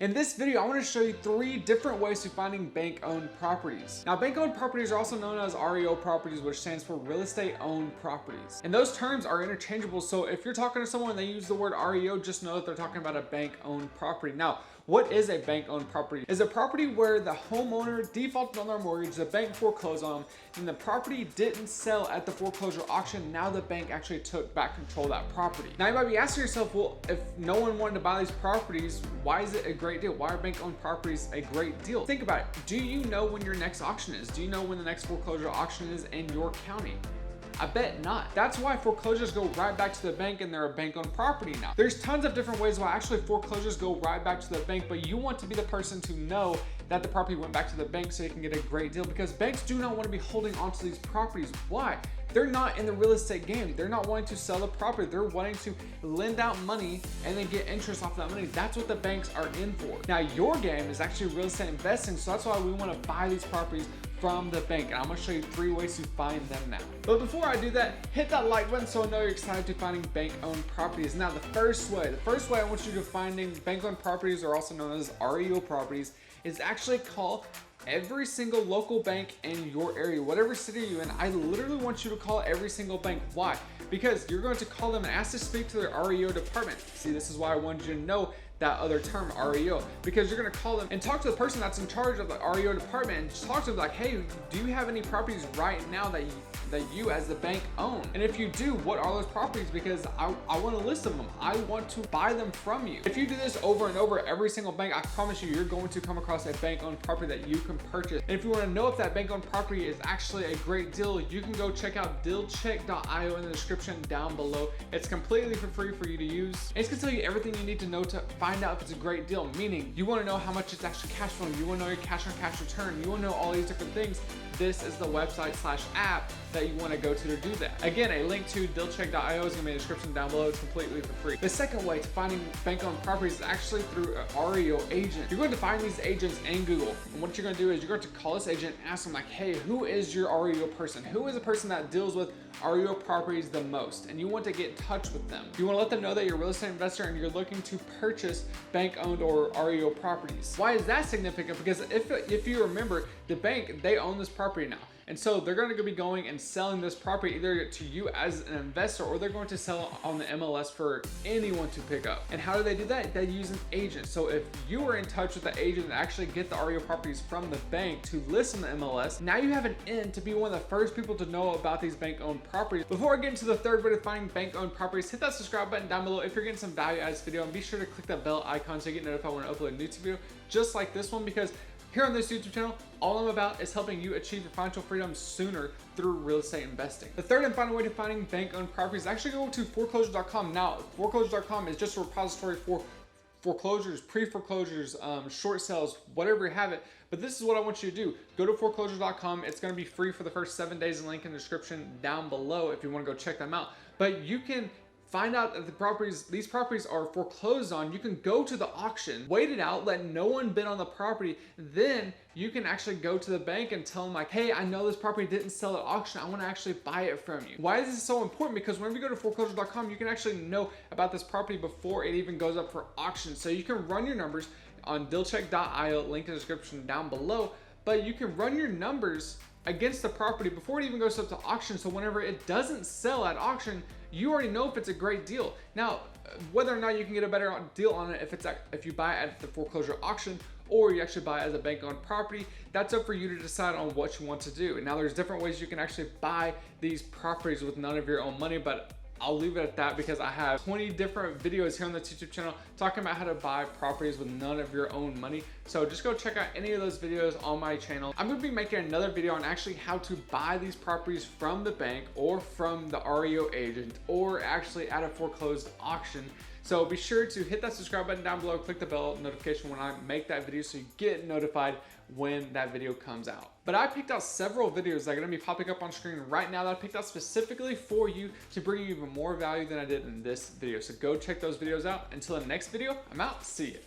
In this video, I want to show you 3 different ways to finding bank-owned properties. Now, bank-owned properties are also known as REO properties, which stands for real estate-owned properties. And those terms are interchangeable, so if you're talking to someone and they use the word REO, just know that they're talking about a bank-owned property. Now, what is a bank-owned property? It's a property where the homeowner defaulted on their mortgage, the bank foreclosed on them, and the property didn't sell at the foreclosure auction. Now the bank actually took back control of that property. Now you might be asking yourself, well, if no one wanted to buy these properties, why is it a great deal? Why are bank-owned properties a great deal? Think about it. Do you know when your next auction is? Do you know when the next foreclosure auction is in your county? I bet not. That's why foreclosures go right back to the bank and they're a bank-owned property now. There's tons of different ways why actually foreclosures go right back to the bank, but you want to be the person to know that the property went back to the bank so you can get a great deal, because banks do not want to be holding onto these properties. Why? They're not in the real estate game. They're not wanting to sell the property. They're wanting to lend out money and then get interest off that money. That's what the banks are in for. Now, your game is actually real estate investing, so that's why we want to buy these properties from the bank. And I'm gonna show you 3 ways to find them now. But before I do that, hit that like button so I know you're excited to finding bank-owned properties. Now, the first way I want you to finding bank-owned properties, or also known as REO properties, is actually call every single local bank in your area, whatever city you're in. I literally want you to call every single bank. Why? Because you're going to call them and ask to speak to their REO department. See, this is why I wanted you to know that other term, REO, because you're gonna call them and talk to the person that's in charge of the REO department and just talk to them like, hey, do you have any properties right now that you as the bank own? And if you do, what are those properties? Because I want a list of them. I want to buy them from you. If you do this over and over every single bank, I promise you, you're going to come across a bank-owned property that you can purchase. And if you want to know if that bank-owned property is actually a great deal, you can go check out dealcheck.io in the description down below. It's completely for free for you to use. And it's gonna tell you everything you need to know to find out if it's a great deal, meaning you want to know how much it's actually cash flowing, you want to know your cash on cash return, you want to know all these different things. This is the website/app that you want to go to do that. Again, a link to dealcheck.io is going to be in the description down below. It's completely for free. The second way to finding bank-owned properties is actually through an REO agent. You're going to find these agents in Google, and what you're going to do is you're going to call this agent and ask them like, hey, who is your REO person? Who is the person that deals with REO properties the most? And you want to get in touch with them. You want to let them know that you're a real estate investor and you're looking to purchase bank-owned or REO properties. Why is that significant? Because if you remember, the bank, they own this property now. And so they're going to be going and selling this property either to you as an investor, or they're going to sell it on the MLS for anyone to pick up. And how do they do that? They use an agent. So if you are in touch with the agent and actually get the REO properties from the bank to list on the MLS, now you have an in to be one of the first people to know about these bank-owned properties. Before I get into the third way to finding bank-owned properties, hit that subscribe button down below if you're getting some value out of this video, and be sure to click that bell icon so you get notified when I upload a new video just like this one, because here on this YouTube channel, all I'm about is helping you achieve your financial freedom sooner through real estate investing. The third and final way to finding bank-owned properties is actually go to foreclosure.com. Now, foreclosure.com is just a repository for foreclosures, pre-foreclosures, short sales, whatever you have it. But this is what I want you to do. Go to foreclosure.com. It's going to be free for the first 7 days. Link in the description down below if you want to go check them out. But you can find out that these properties are foreclosed on. You can go to the auction, wait it out, let no one bid on the property. Then you can actually go to the bank and tell them like, hey, I know this property didn't sell at auction. I want to actually buy it from you. Why is this so important? Because whenever you go to foreclosure.com, you can actually know about this property before it even goes up for auction. So you can run your numbers on dealcheck.io, link in the description down below, but you can run your numbers against the property before it even goes up to auction. So whenever it doesn't sell at auction, you already know if it's a great deal. Now, whether or not you can get a better deal on it if you buy it at the foreclosure auction or you actually buy it as a bank-owned property, that's up for you to decide on what you want to do. And now there's different ways you can actually buy these properties with none of your own money, but I'll leave it at that because I have 20 different videos here on the YouTube channel talking about how to buy properties with none of your own money. So just go check out any of those videos on my channel. I'm gonna be making another video on actually how to buy these properties from the bank or from the REO agent or actually at a foreclosed auction. So be sure to hit that subscribe button down below, click the bell notification when I make that video so you get notified when that video comes out. But I picked out several videos that are gonna be popping up on screen right now that I picked out specifically for you to bring you even more value than I did in this video. So go check those videos out. Until the next video, I'm out. See ya.